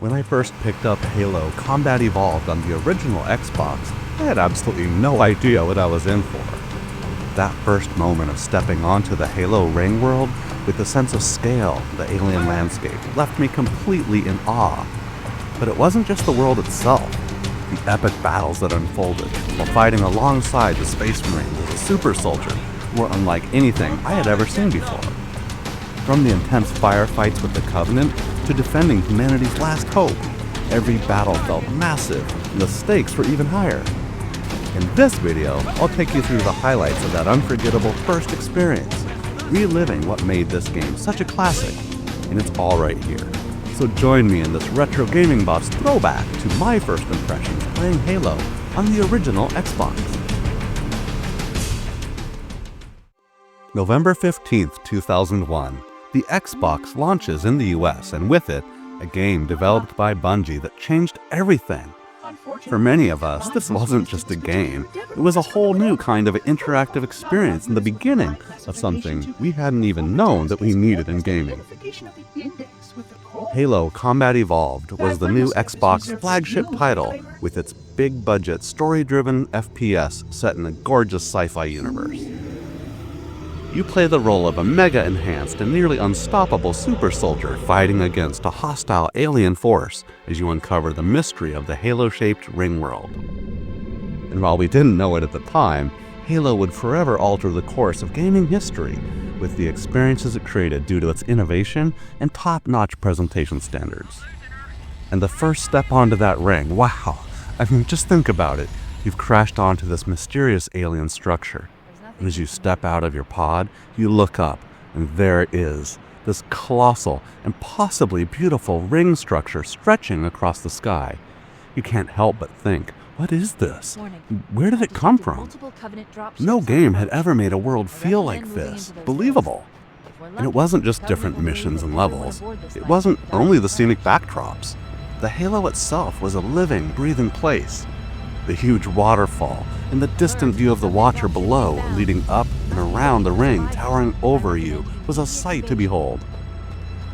When I first picked up Halo Combat Evolved on the original Xbox, I had absolutely no idea what I was in for. That first moment of stepping onto the Halo ring world with the sense of scale, the alien landscape, left me completely in awe. But it wasn't just the world itself. The epic battles that unfolded while fighting alongside the Space Marines as a super soldier were unlike anything I had ever seen before. From the intense firefights with the Covenant to defending humanity's last hope, every battle felt massive and the stakes were even higher. In this video, I'll take you through the highlights of that unforgettable first experience, reliving what made this game such a classic, and it's all right here. So join me in this retro gaming buff's throwback to my first impressions playing Halo on the original Xbox. November 15th, 2001. The Xbox launches in the US, and with it, a game developed by Bungie that changed everything. For many of us, this wasn't just a game. It was a whole new kind of interactive experience and the beginning of something we hadn't even known that we needed in gaming. Halo Combat Evolved was the new Xbox flagship title with its big-budget, story-driven FPS set in a gorgeous sci-fi universe. You play the role of a mega-enhanced and nearly unstoppable super soldier fighting against a hostile alien force as you uncover the mystery of the Halo-shaped ring world. And while we didn't know it at the time, Halo would forever alter the course of gaming history with the experiences it created due to its innovation and top-notch presentation standards. And the first step onto that ring, wow, I mean, just think about it. You've crashed onto this mysterious alien structure. And as you step out of your pod, you look up, and there it is, this colossal and possibly beautiful ring structure stretching across the sky. You can't help but think, what is this? Where did it come from? No game had ever made a world feel like this, believable. And it wasn't just different missions and levels. It wasn't only the scenic backdrops. The Halo itself was a living, breathing place. The huge waterfall and the distant view of the Watcher below, leading up and around the ring, towering over you, was a sight to behold.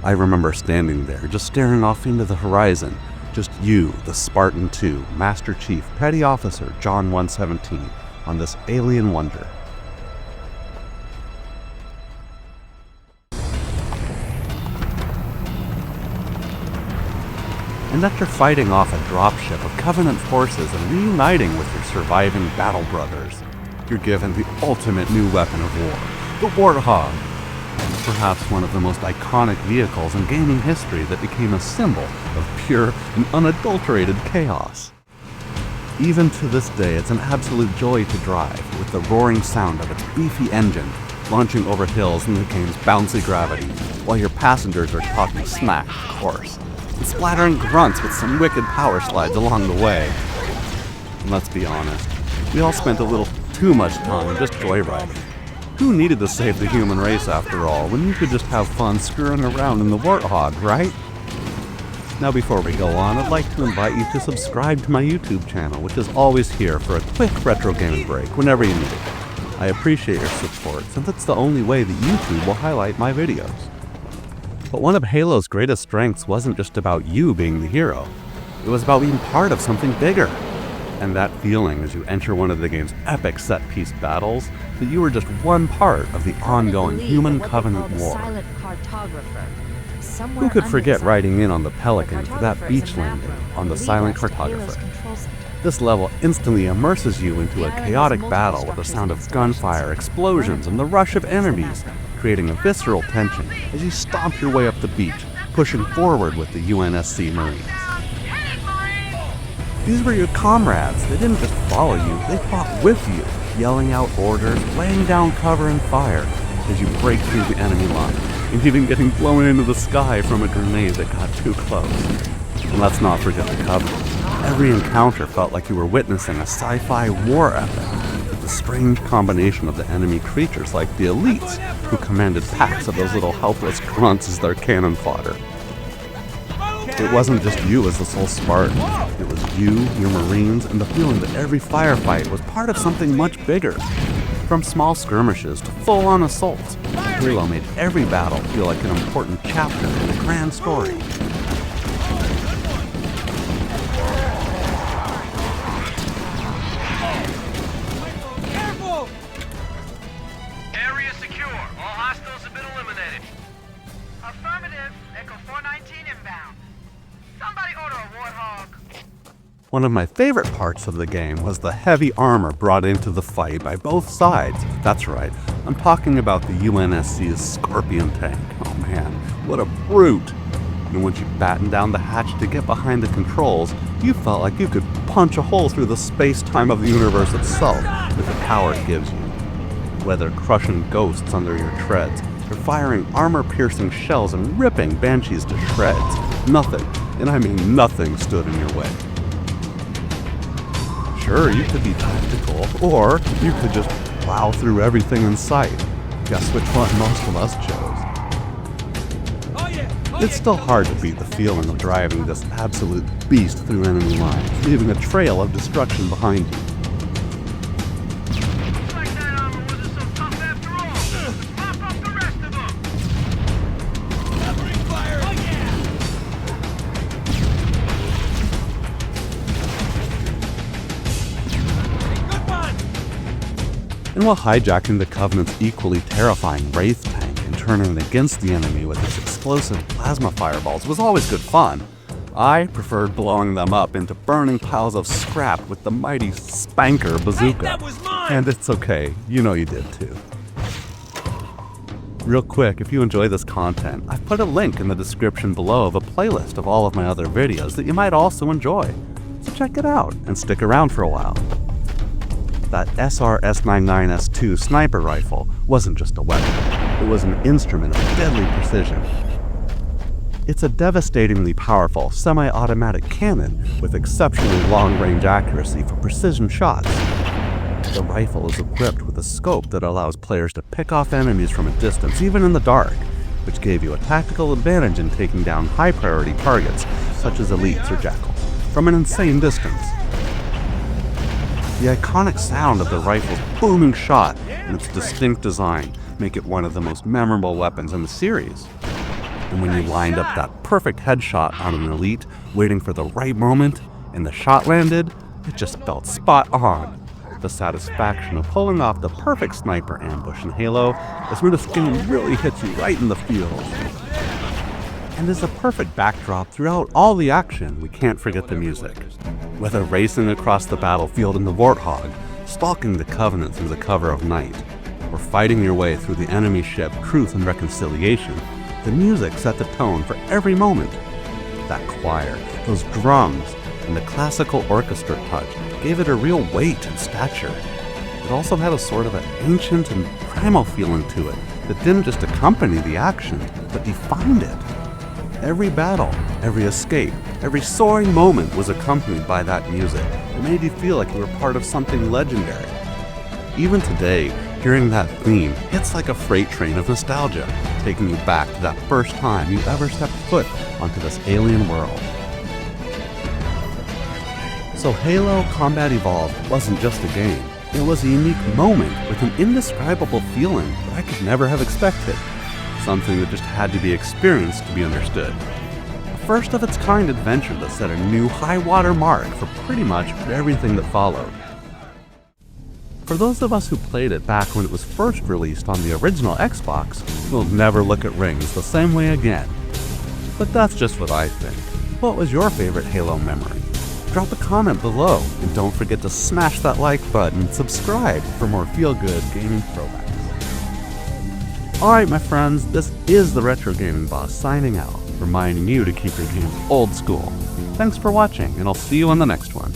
I remember standing there, just staring off into the horizon, just you, the Spartan II, Master Chief, Petty Officer John 117, on this alien wonder. And after fighting off a dropship of Covenant forces and reuniting with your surviving battle brothers, you're given the ultimate new weapon of war, the Warthog. Perhaps one of the most iconic vehicles in gaming history that became a symbol of pure and unadulterated chaos. Even to this day, it's an absolute joy to drive, with the roaring sound of its beefy engine launching over hills in the game's bouncy gravity, while your passengers are talking smack, of course, and splattering grunts with some wicked power slides along the way. And let's be honest, we all spent a little too much time just joyriding. Who needed to save the human race after all, when you could just have fun screwing around in the Warthog, right? Now before we go on, I'd like to invite you to subscribe to my YouTube channel, which is always here for a quick retro gaming break whenever you need it. I appreciate your support, since it's the only way that YouTube will highlight my videos. But one of Halo's greatest strengths wasn't just about you being the hero. It was about being part of something bigger. And that feeling as you enter one of the game's epic set-piece battles, that you were just one part of the ongoing human Covenant war. Who could forget riding in on the Pelican for that beach landing on the silent cartographer? This level instantly immerses you into a chaotic battle with the sound of gunfire, explosions, and the rush of enemies, creating a visceral tension as you stomp your way up the beach, pushing forward with the UNSC Marines. These were your comrades. They didn't just follow you, they fought with you, yelling out orders, laying down cover and fire as you break through the enemy line, and even getting blown into the sky from a grenade that got too close. And let's not forget the Covenant. Every encounter felt like you were witnessing a sci-fi war epic, with the strange combination of the enemy creatures like the elites, who commanded packs of those little helpless grunts as their cannon fodder. It wasn't just you as the sole Spartan. It was you, your Marines, and the feeling that every firefight was part of something much bigger. From small skirmishes to full-on assaults, Halo made every battle feel like an important chapter in a grand story. One of my favorite parts of the game was the heavy armor brought into the fight by both sides. That's right, I'm talking about the UNSC's Scorpion tank. Oh man, what a brute! And once you batten down the hatch to get behind the controls, you felt like you could punch a hole through the space-time of the universe itself with the power it gives you. Whether crushing ghosts under your treads, or firing armor-piercing shells and ripping banshees to shreds, nothing, and I mean nothing, stood in your way. Sure, you could be tactical, or you could just plow through everything in sight. Guess which one most of us chose. It's still hard to beat the feeling of driving this absolute beast through enemy lines, leaving a trail of destruction behind you. And while hijacking the Covenant's equally terrifying Wraith tank and turning it against the enemy with its explosive plasma fireballs was always good fun, I preferred blowing them up into burning piles of scrap with the mighty SPNKR Bazooka. That was mine! And it's okay, you know you did too. Real quick, if you enjoy this content, I've put a link in the description below of a playlist of all of my other videos that you might also enjoy. So check it out and stick around for a while. That S99 S2 Sniper Rifle wasn't just a weapon, it was an instrument of deadly precision. It's a devastatingly powerful, semi-automatic cannon with exceptionally long-range accuracy for precision shots. The rifle is equipped with a scope that allows players to pick off enemies from a distance, even in the dark, which gave you a tactical advantage in taking down high-priority targets, such as elites or jackals, from an insane distance. The iconic sound of the rifle's booming shot and its distinct design make it one of the most memorable weapons in the series. And when you lined up that perfect headshot on an elite, waiting for the right moment, and the shot landed, it just felt spot on. The satisfaction of pulling off the perfect sniper ambush in Halo is when this game really hits you right in the feels. And as a perfect backdrop throughout all the action, we can't forget the music. Whether racing across the battlefield in the Warthog, stalking the Covenant through the cover of night, or fighting your way through the enemy ship Truth and Reconciliation, the music set the tone for every moment. That choir, those drums, and the classical orchestra touch gave it a real weight and stature. It also had a sort of an ancient and primal feeling to it that didn't just accompany the action, but defined it. Every battle, every escape, every soaring moment was accompanied by that music. It made you feel like you were part of something legendary. Even today, hearing that theme hits like a freight train of nostalgia, taking you back to that first time you ever stepped foot onto this alien world. So Halo Combat Evolved wasn't just a game. It was a unique moment with an indescribable feeling that I could never have expected. Something that just had to be experienced to be understood. A first-of-its-kind adventure that set a new high-water mark for pretty much everything that followed. For those of us who played it back when it was first released on the original Xbox, we'll never look at rings the same way again. But that's just what I think. What was your favorite Halo memory? Drop a comment below, and don't forget to smash that like button and subscribe for more feel-good gaming throwbacks. Alright my friends, this is the Retro Gaming Boss signing out, reminding you to keep your games old school. Thanks for watching, and I'll see you on the next one.